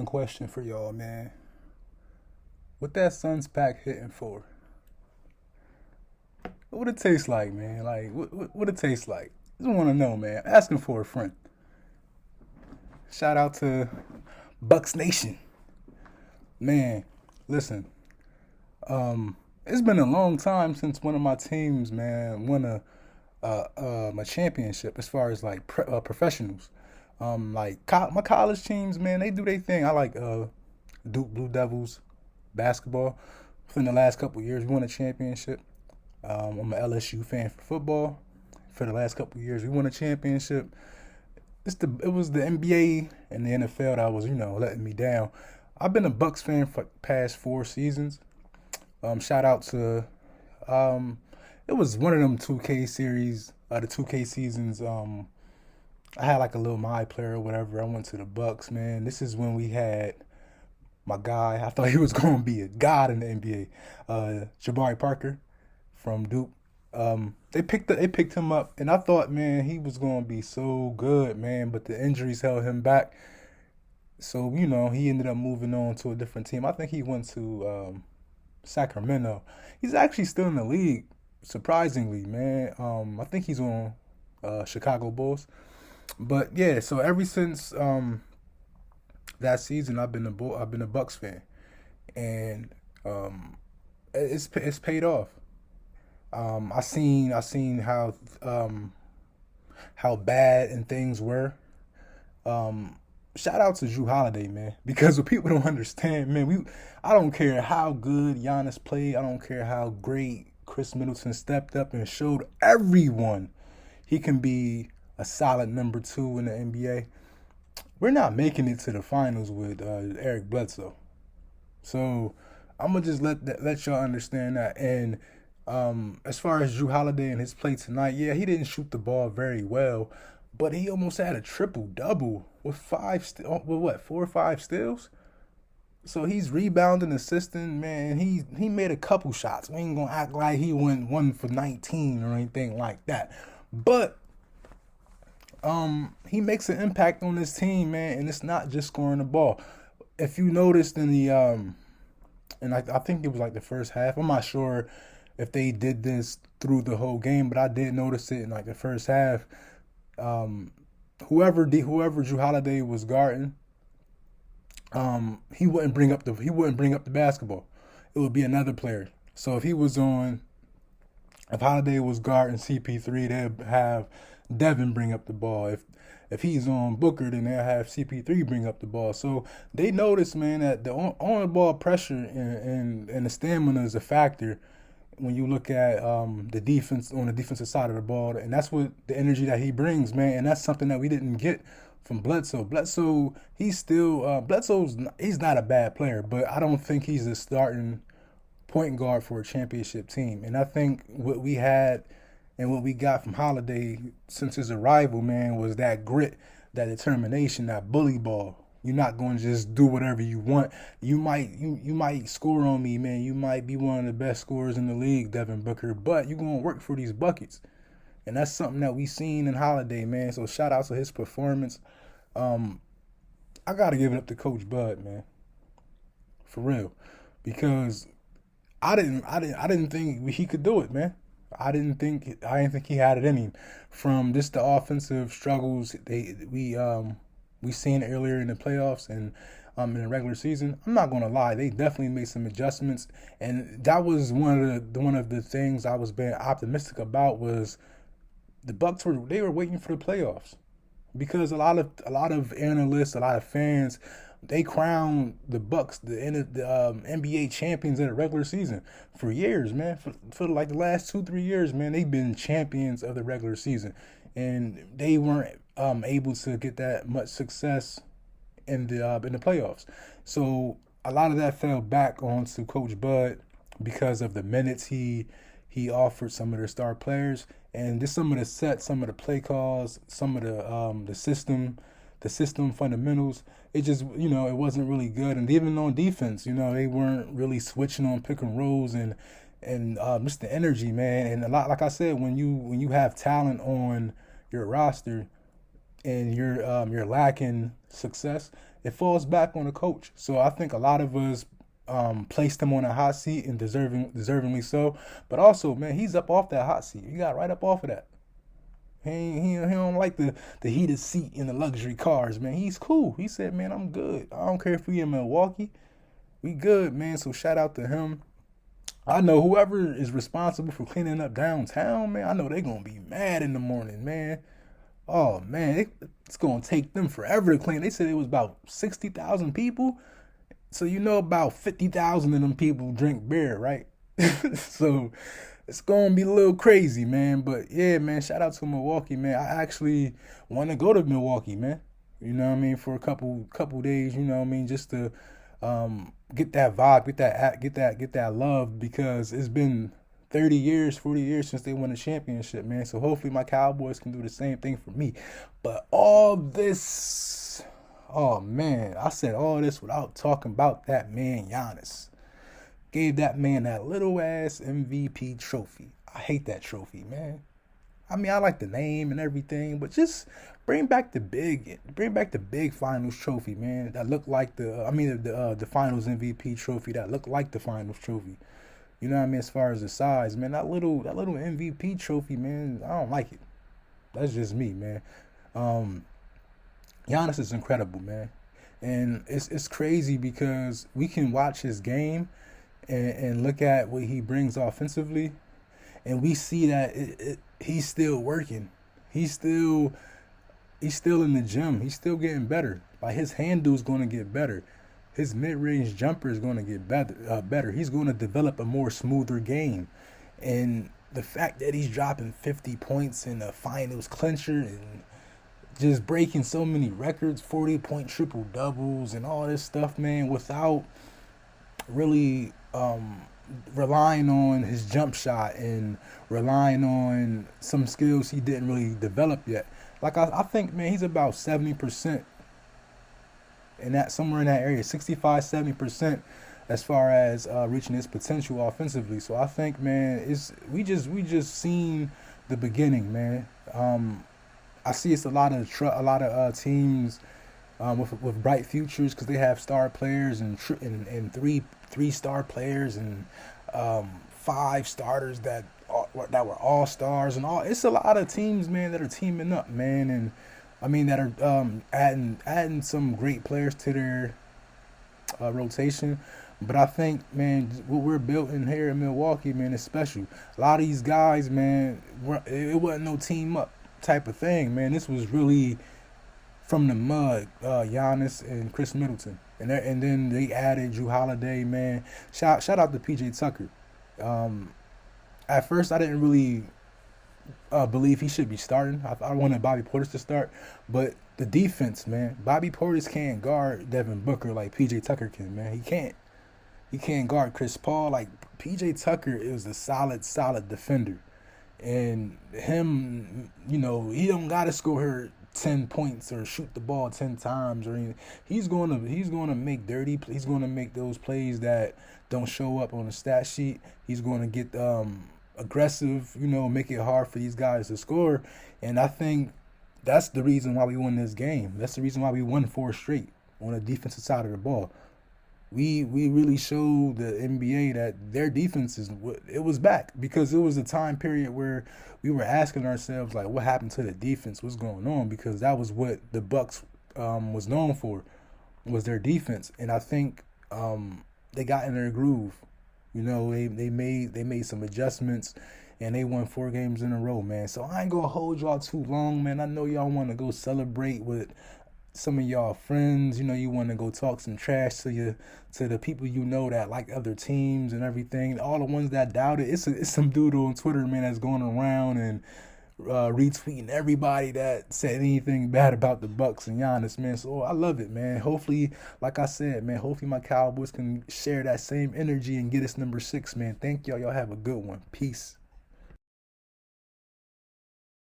question for y'all, man. What that Suns pack hitting for? What it taste like, man? Like, what it taste like? Just want to know, man. Asking for a friend. Shout out to Bucks Nation, man. Listen, it's been a long time since one of my teams, man, won a championship as far as like professionals. My college teams, man, they do their thing. I like Duke Blue Devils basketball. Within the last couple of years, we won a championship. I'm an LSU fan for football. For the last couple of years, we won a championship. It was the NBA and the NFL that was letting me down. I've been a Bucks fan for the past 4 seasons. Shout out to it was one of them 2K series, the 2K seasons. I had like a little my player or whatever. I went to the Bucks, man. This is when we had my guy. I thought he was going to be a god in the NBA. Jabari Parker from Duke. They picked him up, and I thought, man, he was going to be so good, man. But the injuries held him back. So he ended up moving on to a different team. I think he went to Sacramento. He's actually still in the league, surprisingly, man. I think he's on Chicago Bulls. But yeah, so ever since that season, I've been a Bucks fan, and it's paid off. I seen how bad and things were. Shout out to Drew Holiday, man, because what people don't understand, man, I don't care how good Giannis played, I don't care how great Chris Middleton stepped up and showed everyone he can be a solid number two in the NBA. We're not making it to the finals with Eric Bledsoe. So I'm gonna just let y'all understand that. And as far as Drew Holiday and his play tonight, yeah, he didn't shoot the ball very well, but he almost had a triple double with with 4 or 5 steals. So he's rebounding, assisting, man. He made a couple shots. We ain't gonna act like he went 1 for 19 or anything like that. But he makes an impact on this team, man, and it's not just scoring the ball. If you noticed in the and I think it was like the first half. I'm not sure if they did this through the whole game, but I did notice it in like the first half. Whoever Drew Holiday was guarding, he wouldn't bring up the basketball. It would be another player. So if Holiday was guarding CP3, they'd have Devin bring up the ball. If he's on Booker, then they'll have CP3 bring up the ball. So they noticed, man, that the on the ball pressure and the stamina is a factor when you look at the defense on the defensive side of the ball, and that's what the energy that he brings, man, and that's something that we didn't get from Bledsoe. He's not a bad player, but I don't think he's a starting point guard for a championship team. And I think what we had and what we got from Holiday since his arrival, man, was that grit, that determination, that bully ball. You're not going to just do whatever you want. You might score on me, man. You might be one of the best scorers in the league, Devin Booker, but you're going to work for these buckets. And that's something that we seen in Holiday, man. So shout out to his performance. I got to give it up to Coach Bud, man. For real. Because I didn't think he could do it, man. I didn't think he had it in him. From just the offensive struggles we seen earlier in the playoffs and in the regular season. I'm not gonna lie, they definitely made some adjustments, and that was one of the things I was being optimistic about. Was the Bucks were waiting for the playoffs, because a lot of analysts, a lot of fans, they crowned the Bucks the NBA champions in the regular season for years, man. For like the last 2-3 years, man, they've been champions of the regular season, and they weren't able to get that much success in the playoffs. So a lot of that fell back onto Coach Bud because of the minutes he offered some of their star players, and just some of the sets, some of the play calls, some of the system fundamentals. It just it wasn't really good. And even on defense, they weren't really switching on pick and rolls and just the energy, man. And a lot, like I said, when you have talent on your roster and you're lacking success, it falls back on the coach. So I think a lot of us placed him on a hot seat, and deservingly so. But also, man, he's up off that hot seat. He got right up off of that. He don't like the heated seat in the luxury cars, man. He's cool. He said, man, I'm good. I don't care if we in Milwaukee. We good, man. So shout out to him. I know whoever is responsible for cleaning up downtown, man, I know they're going to be mad in the morning, man. Oh, man, it's going to take them forever to clean. They said it was about 60,000 people. So you know about 50,000 of them people drink beer, right? So it's going to be a little crazy, man. But yeah, man, shout out to Milwaukee, man. I actually want to go to Milwaukee, man. You know what I mean? For a couple days, you know what I mean? Just to get that vibe, get that love, because it's been 30 years, 40 years since they won a championship, man. So hopefully my Cowboys can do the same thing for me. But all this, oh man, I said all this without talking about that man Giannis. Gave that man that little ass MVP trophy. I hate that trophy, man. I mean, I like the name and everything, but just bring back the big finals trophy, man. That looked like the finals MVP trophy that looked like the finals trophy. You know what I mean? As far as the size, man, that little MVP trophy, man, I don't like it. That's just me, man. Giannis is incredible, man, and it's crazy because we can watch his game and look at what he brings offensively, and we see that he's still working. He's still in the gym. He's still getting better. Like, his handle is going to get better. His mid-range jumper is going to get better. He's going to develop a more smoother game. And the fact that he's dropping 50 points in the finals clincher and just breaking so many records, 40-point triple-doubles and all this stuff, man, without really relying on his jump shot and relying on some skills he didn't really develop yet. Like, I think, man, he's about 70% in that, somewhere in that area, 65, 70% as far as reaching his potential offensively. So I think, man, we just seen the beginning, man. I see it's a lot of teams with bright futures because they have star players and three star players and 5 starters that were all stars and all. It's a lot of teams, man, that are teaming up, man, and I mean that are adding some great players to their rotation. But I think, man, what we're building here in Milwaukee, man, is special. A lot of these guys, man, it wasn't no team up type of thing, man. This was really from the mud, Giannis and Chris Middleton. And then they added Jrue Holiday, man. Shout out to PJ Tucker. At first, I didn't really believe he should be starting. I wanted Bobby Portis to start. But the defense, man. Bobby Portis can't guard Devin Booker like PJ Tucker can, man. He can't. He can't guard Chris Paul. Like, PJ Tucker is a solid defender. And him, you know, he don't got to score her 10 points or shoot the ball 10 times or anything. He's going to make dirty. He's going to make those plays that don't show up on the stat sheet. He's going to get aggressive, you know, make it hard for these guys to score. And I think that's the reason why we won this game. That's the reason why we won 4 straight on the defensive side of the ball. We really showed the NBA that their defense it was back, because it was a time period where we were asking ourselves, like, what happened to the defense? What's going on? Because that was what the Bucks was known for, was their defense. And I think they got in their groove. You know, they made some adjustments, and they won 4 games in a row, man. So I ain't gonna hold y'all too long, man. I know y'all want to go celebrate with some of y'all friends. You know, you want to go talk some trash to the people you know that like other teams and everything. All the ones that doubt it, it's some dude on Twitter, man, that's going around and retweeting everybody that said anything bad about the Bucks and Giannis, man. So I love it, man. Hopefully, like I said, man, hopefully my Cowboys can share that same energy and get us number 6, man. Thank y'all. Y'all have a good one. Peace.